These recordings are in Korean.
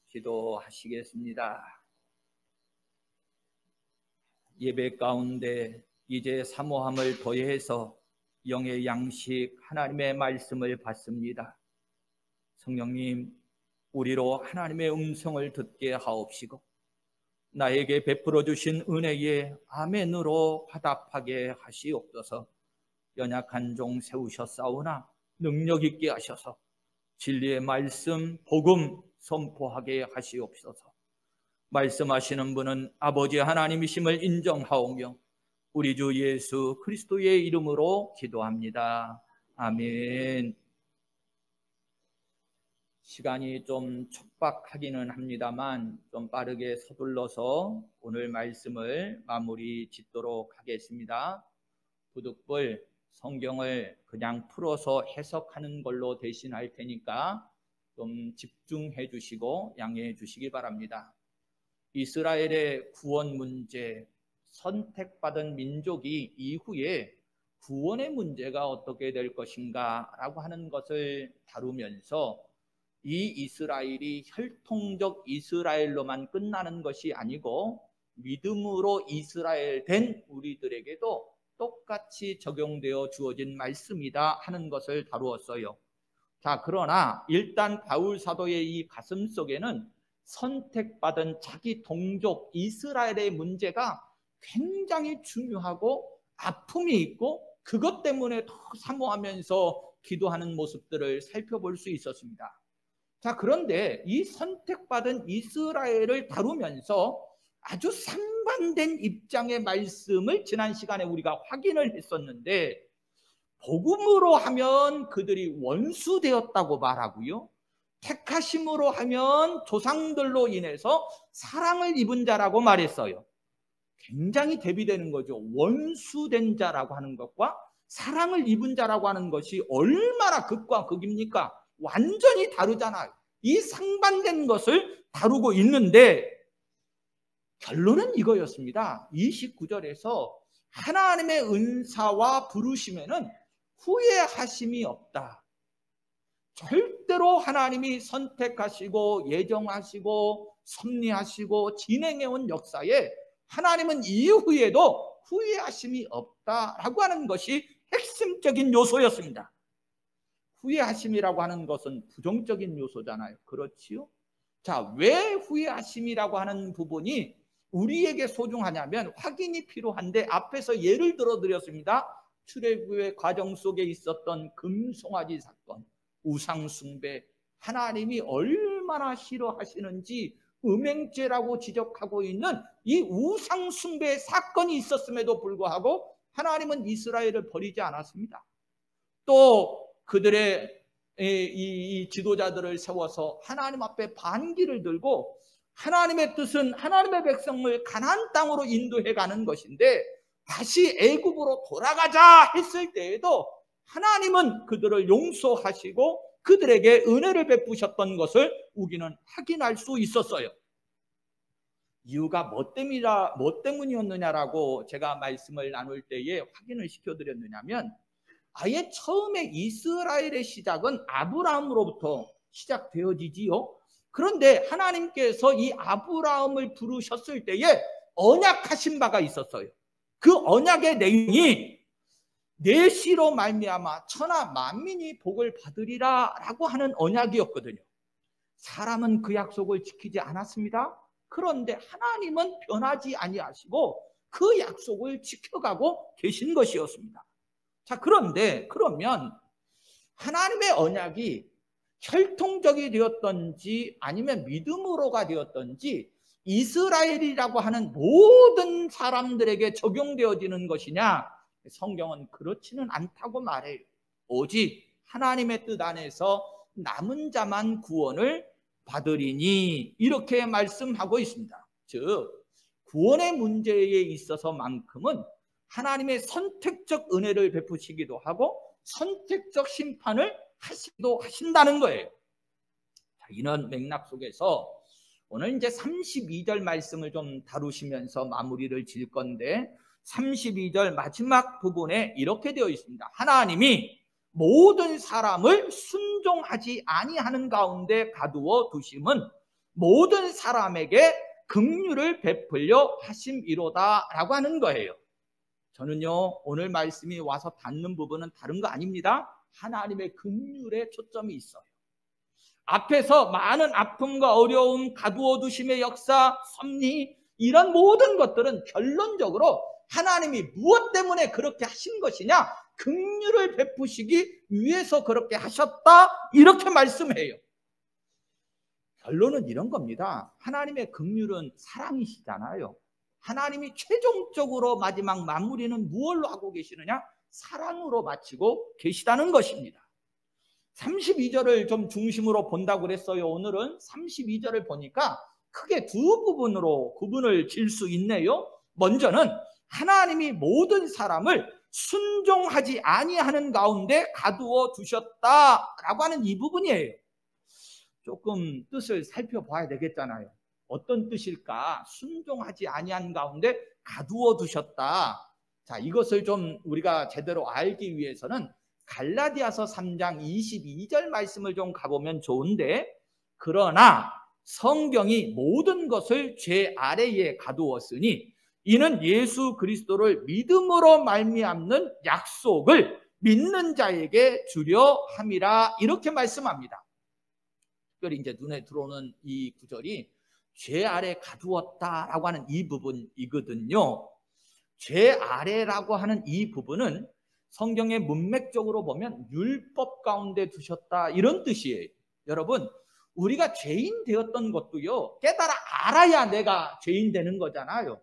기도하시겠습니다. 예배 가운데 이제 사모함을 더해서 영의 양식 하나님의 말씀을 받습니다. 성령님, 우리로 하나님의 음성을 듣게 하옵시고 나에게 베풀어 주신 은혜에 아멘으로 화답하게 하시옵소서. 연약한 종 세우셨사오나 능력 있게 하셔서 진리의 말씀, 복음 선포하게 하시옵소서. 말씀하시는 분은 아버지 하나님이심을 인정하오며 우리 주 예수 그리스도의 이름으로 기도합니다. 아멘. 시간이 좀 촉박하기는 합니다만 좀 빠르게 서둘러서 오늘 말씀을 마무리 짓도록 하겠습니다. 부득불 성경을 그냥 풀어서 해석하는 걸로 대신할 테니까 좀 집중해 주시고 양해해 주시기 바랍니다. 이스라엘의 구원 문제, 선택받은 민족이 이후에 구원의 문제가 어떻게 될 것인가 라고 하는 것을 다루면서 이 이스라엘이 혈통적 이스라엘로만 끝나는 것이 아니고 믿음으로 이스라엘 된 우리들에게도 똑같이 적용되어 주어진 말씀이다 하는 것을 다루었어요. 자, 그러나 일단 바울 사도의 이 가슴 속에는 선택받은 자기 동족 이스라엘의 문제가 굉장히 중요하고 아픔이 있고 그것 때문에 더 사모하면서 기도하는 모습들을 살펴볼 수 있었습니다. 자, 그런데 이 선택받은 이스라엘을 다루면서 아주 상반된 입장의 말씀을 지난 시간에 우리가 확인을 했었는데, 복음으로 하면 그들이 원수되었다고 말하고요, 택하심으로 하면 조상들로 인해서 사랑을 입은 자라고 말했어요. 굉장히 대비되는 거죠. 원수된 자라고 하는 것과 사랑을 입은 자라고 하는 것이 얼마나 극과 극입니까? 완전히 다르잖아요. 이 상반된 것을 다루고 있는데 결론은 이거였습니다. 29절에서 하나님의 은사와 부르심에는 후회하심이 없다. 절대로 하나님이 선택하시고 예정하시고 섭리하시고 진행해온 역사에 하나님은 이후에도 후회하심이 없다라고 하는 것이 핵심적인 요소였습니다. 후회하심이라고 하는 것은 부정적인 요소잖아요. 그렇지요? 자, 왜 후회하심이라고 하는 부분이 우리에게 소중하냐면 확인이 필요한데 앞에서 예를 들어 드렸습니다. 출애굽의 과정 속에 있었던 금송아지 사건, 우상숭배, 하나님이 얼마나 싫어하시는지 음행죄라고 지적하고 있는 이 우상숭배 사건이 있었음에도 불구하고 하나님은 이스라엘을 버리지 않았습니다. 또 그들의 이 지도자들을 세워서 하나님 앞에 반기를 들고 하나님의 뜻은 하나님의 백성을 가나안 땅으로 인도해 가는 것인데 다시 애굽으로 돌아가자 했을 때에도 하나님은 그들을 용서하시고 그들에게 은혜를 베푸셨던 것을 우리는 확인할 수 있었어요. 이유가 뭐 때문이었느냐라고 제가 말씀을 나눌 때에 확인을 시켜드렸느냐면 아예 처음에 이스라엘의 시작은 아브라함으로부터 시작되어지지요. 그런데 하나님께서 이 아브라함을 부르셨을 때에 언약하신 바가 있었어요. 그 언약의 내용이 내 씨로 말미암아 천하 만민이 복을 받으리라 라고 하는 언약이었거든요. 사람은 그 약속을 지키지 않았습니다. 그런데 하나님은 변하지 아니하시고 그 약속을 지켜가고 계신 것이었습니다. 자, 그런데 그러면 하나님의 언약이 혈통적이 되었던지 아니면 믿음으로가 되었던지 이스라엘이라고 하는 모든 사람들에게 적용되어지는 것이냐? 성경은 그렇지는 않다고 말해요. 오직 하나님의 뜻 안에서 남은 자만 구원을 받으리니 이렇게 말씀하고 있습니다. 즉 구원의 문제에 있어서만큼은 하나님의 선택적 은혜를 베푸시기도 하고 선택적 심판을 하시기도 하신다는 거예요. 자, 이런 맥락 속에서 오늘 이제 32절 말씀을 좀 다루시면서 마무리를 질 건데 32절 마지막 부분에 이렇게 되어 있습니다. 하나님이 모든 사람을 순종하지 아니하는 가운데 가두어 두심은 모든 사람에게 긍휼을 베풀려 하심이로다 라고 하는 거예요. 저는요, 오늘 말씀이 와서 닿는 부분은 다른 거 아닙니다. 하나님의 긍휼에 초점이 있어요. 앞에서 많은 아픔과 어려움, 가두어 두심의 역사, 섭리, 이런 모든 것들은 결론적으로 하나님이 무엇 때문에 그렇게 하신 것이냐? 긍휼을 베푸시기 위해서 그렇게 하셨다, 이렇게 말씀해요. 결론은 이런 겁니다. 하나님의 긍휼은 사랑이시잖아요. 하나님이 최종적으로 마지막 마무리는 무엇로 하고 계시느냐? 사랑으로 마치고 계시다는 것입니다. 32절을 좀 중심으로 본다고 그랬어요. 오늘은 32절을 보니까 크게 두 부분으로 구분을 지을 수 있네요. 먼저는 하나님이 모든 사람을 순종하지 아니하는 가운데 가두어 두셨다라고 하는 이 부분이에요. 조금 뜻을 살펴봐야 되겠잖아요. 어떤 뜻일까? 순종하지 아니한 가운데 가두어 두셨다. 자, 이것을 좀 우리가 제대로 알기 위해서는 갈라디아서 3장 22절 말씀을 좀 가보면 좋은데, 그러나 성경이 모든 것을 죄 아래에 가두었으니 이는 예수 그리스도를 믿음으로 말미암는 약속을 믿는 자에게 주려 함이라, 이렇게 말씀합니다. 특별히 이제 눈에 들어오는 이 구절이 죄 아래 가두었다라고 하는 이 부분이거든요. 죄 아래라고 하는 이 부분은 성경의 문맥적으로 보면 율법 가운데 두셨다, 이런 뜻이에요. 여러분, 우리가 죄인 되었던 것도요, 깨달아 알아야 내가 죄인 되는 거잖아요.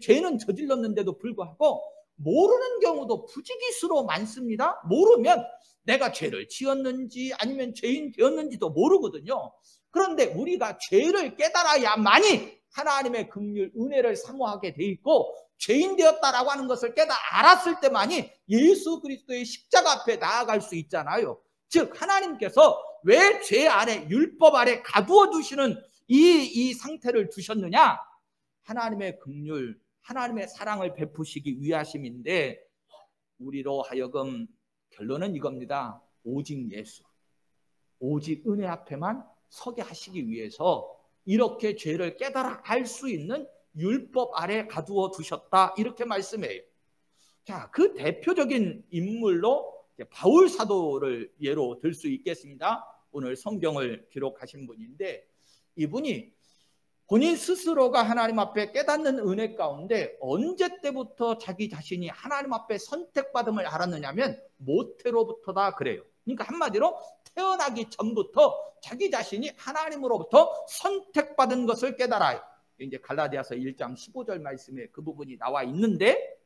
죄는 저질렀는데도 불구하고 모르는 경우도 부지기수로 많습니다. 모르면 내가 죄를 지었는지 아니면 죄인 되었는지도 모르거든요. 그런데 우리가 죄를 깨달아야만이 하나님의 긍휼, 은혜를 사모하게 돼 있고, 죄인 되었다라고 하는 것을 알았을 때만이 예수 그리스도의 십자가 앞에 나아갈 수 있잖아요. 즉 하나님께서 왜 죄 아래, 율법 아래 가두어 두시는 이 상태를 두셨느냐? 하나님의 긍휼, 하나님의 사랑을 베푸시기 위하심인데, 우리로 하여금 결론은 이겁니다. 오직 예수, 오직 은혜 앞에만 서게 하시기 위해서 이렇게 죄를 깨달아 알 수 있는 율법 아래 가두어 두셨다, 이렇게 말씀해요. 자, 그 대표적인 인물로 바울 사도를 예로 들 수 있겠습니다. 오늘 성경을 기록하신 분인데, 이분이 본인 스스로가 하나님 앞에 깨닫는 은혜 가운데 언제 때부터 자기 자신이 하나님 앞에 선택받음을 알았느냐면 모태로부터다 그래요. 그러니까 한마디로 태어나기 전부터 자기 자신이 하나님으로부터 선택받은 것을 깨달아요. 이제 갈라디아서 1장 15절 말씀에 그 부분이 나와 있는데,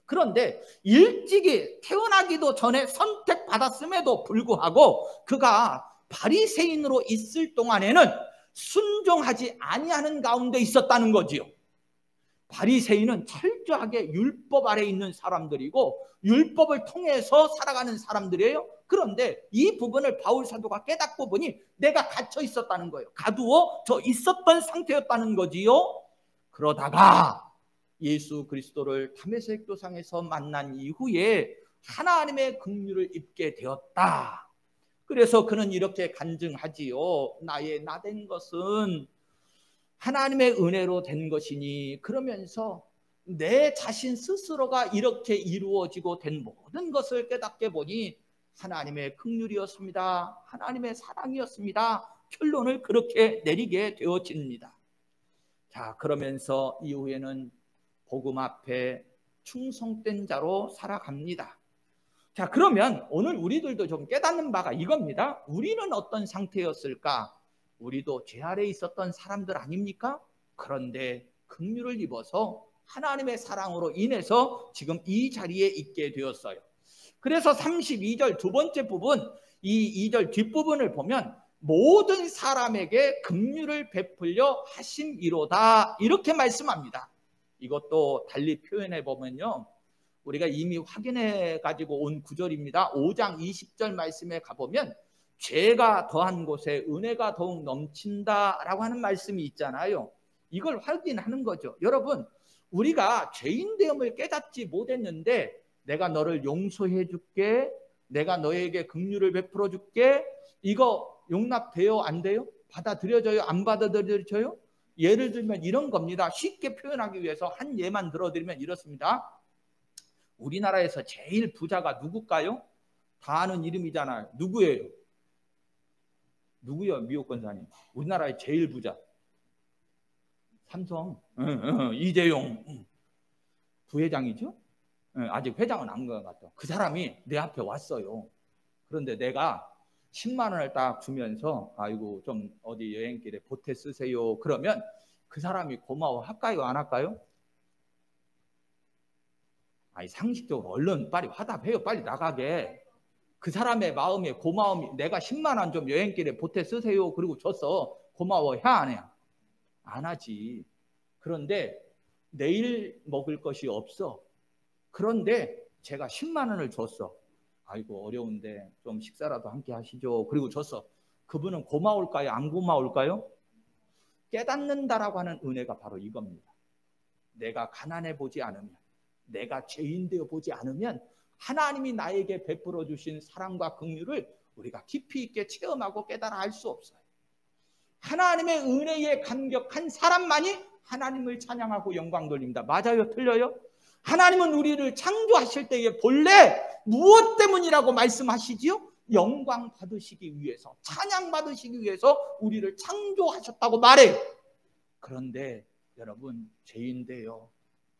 그런데 일찍이 태어나기도 전에 선택받았음에도 불구하고 그가 바리새인으로 있을 동안에는 순종하지 아니하는 가운데 있었다는 거지요. 바리새인은 철저하게 율법 아래 있는 사람들이고 율법을 통해서 살아가는 사람들이에요. 그런데 이 부분을 바울 사도가 깨닫고 보니 내가 갇혀 있었다는 거예요. 가두어져 있었던 상태였다는 거지요. 그러다가 예수 그리스도를 다메섹 도상에서 만난 이후에 하나님의 긍휼을 입게 되었다. 그래서 그는 이렇게 간증하지요. 나의 나된 것은 하나님의 은혜로 된 것이니, 그러면서 내 자신 스스로가 이렇게 이루어지고 된 모든 것을 깨닫게 보니 하나님의 긍휼이었습니다. 하나님의 사랑이었습니다. 결론을 그렇게 내리게 되어집니다. 자, 그러면서 이후에는 복음 앞에 충성된 자로 살아갑니다. 자, 그러면 오늘 우리들도 좀 깨닫는 바가 이겁니다. 우리는 어떤 상태였을까? 우리도 죄 아래에 있었던 사람들 아닙니까? 그런데 긍휼을 입어서 하나님의 사랑으로 인해서 지금 이 자리에 있게 되었어요. 그래서 32절 두 번째 부분, 이 2절 뒷부분을 보면 모든 사람에게 긍휼을 베풀려 하심이로다, 이렇게 말씀합니다. 이것도 달리 표현해 보면요, 우리가 이미 확인해 가지고 온 구절입니다. 5장 20절 말씀에 가보면 죄가 더한 곳에 은혜가 더욱 넘친다라고 하는 말씀이 있잖아요. 이걸 확인하는 거죠. 여러분, 우리가 죄인 되음을 깨닫지 못했는데 내가 너를 용서해 줄게, 내가 너에게 긍휼을 베풀어 줄게. 이거 용납돼요? 안 돼요? 받아들여져요? 안 받아들여져요? 예를 들면 이런 겁니다. 쉽게 표현하기 위해서 한 예만 들어드리면 이렇습니다. 우리나라에서 제일 부자가 누굴까요? 다 아는 이름이잖아요. 누구예요? 누구요? 미호 권사님. 우리나라의 제일 부자. 삼성. 이재용. 부회장이죠? 아직 회장은 안 간 것 같아요. 그 사람이 내 앞에 왔어요. 그런데 내가 10만 원을 딱 주면서 아이고 좀 어디 여행길에 보태 쓰세요. 그러면 그 사람이 고마워할까요? 안 할까요? 아니 상식적으로 얼른 빨리 화답해요. 빨리 나가게. 그 사람의 마음에 고마움이 내가 10만 원 좀 여행길에 보태 쓰세요. 그리고 줬어. 고마워. 해 안 해? 안 하지. 그런데 내일 먹을 것이 없어. 그런데 제가 10만 원을 줬어. 아이고 어려운데 좀 식사라도 함께 하시죠. 그리고 줬어. 그분은 고마울까요? 안 고마울까요? 깨닫는다라고 하는 은혜가 바로 이겁니다. 내가 가난해 보지 않으면, 내가 죄인 되어 보지 않으면 하나님이 나에게 베풀어 주신 사랑과 긍휼을 우리가 깊이 있게 체험하고 깨달아 알 수 없어요. 하나님의 은혜에 감격한 사람만이 하나님을 찬양하고 영광 돌립니다. 맞아요? 틀려요? 하나님은 우리를 창조하실 때에 본래 무엇 때문이라고 말씀하시지요? 영광 받으시기 위해서, 찬양 받으시기 위해서 우리를 창조하셨다고 말해요. 그런데 여러분 죄인되어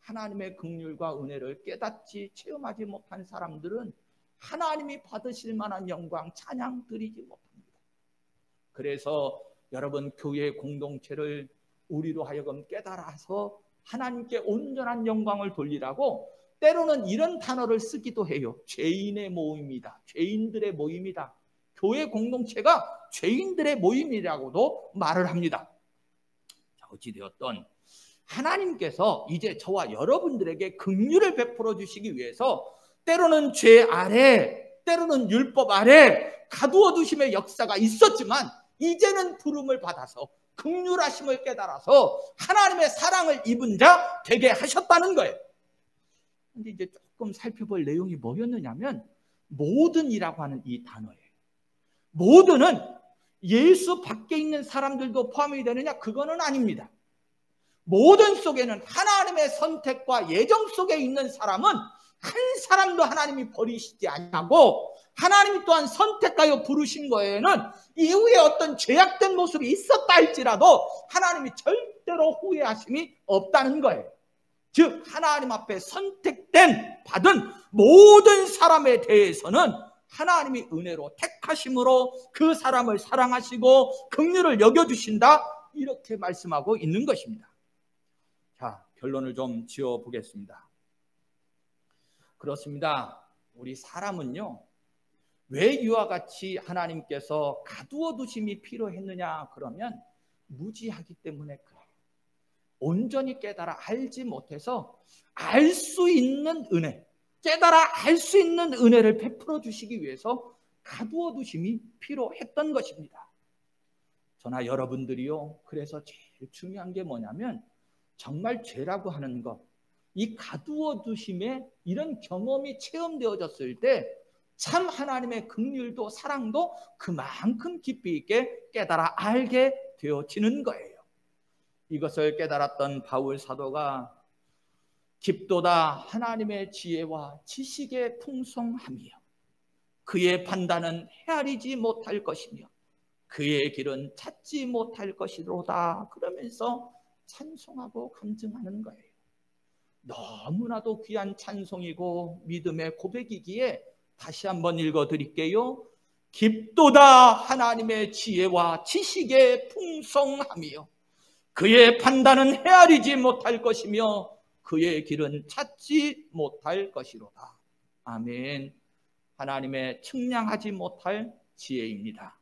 하나님의 긍휼과 은혜를 깨닫지 체험하지 못한 사람들은 하나님이 받으실 만한 영광, 찬양 드리지 못합니다. 그래서 여러분 교회 공동체를 우리로 하여금 깨달아서 하나님께 온전한 영광을 돌리라고 때로는 이런 단어를 쓰기도 해요. 죄인의 모임이다. 죄인들의 모임이다. 교회 공동체가 죄인들의 모임이라고도 말을 합니다. 자, 어찌되었던 하나님께서 이제 저와 여러분들에게 긍휼을 베풀어 주시기 위해서 때로는 죄 아래, 때로는 율법 아래 가두어 두심의 역사가 있었지만 이제는 부름을 받아서 긍휼하심을 깨달아서 하나님의 사랑을 입은 자 되게 하셨다는 거예요. 근데 이제 조금 살펴볼 내용이 뭐였느냐면 모든이라고 하는 이 단어예요. 모든은 예수 밖에 있는 사람들도 포함이 되느냐? 그거는 아닙니다. 모든 속에는 하나님의 선택과 예정 속에 있는 사람은 한 사람도 하나님이 버리시지 않고 하나님이 또한 선택하여 부르신 거에는 이후에 어떤 죄악된 모습이 있었다 할지라도 하나님이 절대로 후회하심이 없다는 거예요. 즉 하나님 앞에 선택된 받은 모든 사람에 대해서는 하나님이 은혜로 택하심으로 그 사람을 사랑하시고 긍휼을 여겨주신다 이렇게 말씀하고 있는 것입니다. 자, 결론을 좀 지어보겠습니다. 그렇습니다. 우리 사람은요 왜 이와 같이 하나님께서 가두어 두심이 필요했느냐 그러면 무지하기 때문에 그래요. 온전히 깨달아 알지 못해서 알 수 있는 은혜, 깨달아 알 수 있는 은혜를 베풀어 주시기 위해서 가두어 두심이 필요했던 것입니다. 저나 여러분들이요 그래서 제일 중요한 게 뭐냐면 정말 죄라고 하는 것, 이 가두어 두심에 이런 경험이 체험되어졌을 때 참 하나님의 긍휼도 사랑도 그만큼 깊이 있게 깨달아 알게 되어지는 거예요. 이것을 깨달았던 바울 사도가 깊도다 하나님의 지혜와 지식의 풍성함이요 그의 판단은 헤아리지 못할 것이며 그의 길은 찾지 못할 것이로다 그러면서 찬송하고 감증하는 거예요. 너무나도 귀한 찬송이고 믿음의 고백이기에 다시 한번 읽어드릴게요. 깊도다 하나님의 지혜와 지식의 풍성함이요 그의 판단은 헤아리지 못할 것이며 그의 길은 찾지 못할 것이로다. 아멘. 하나님의 측량하지 못할 지혜입니다.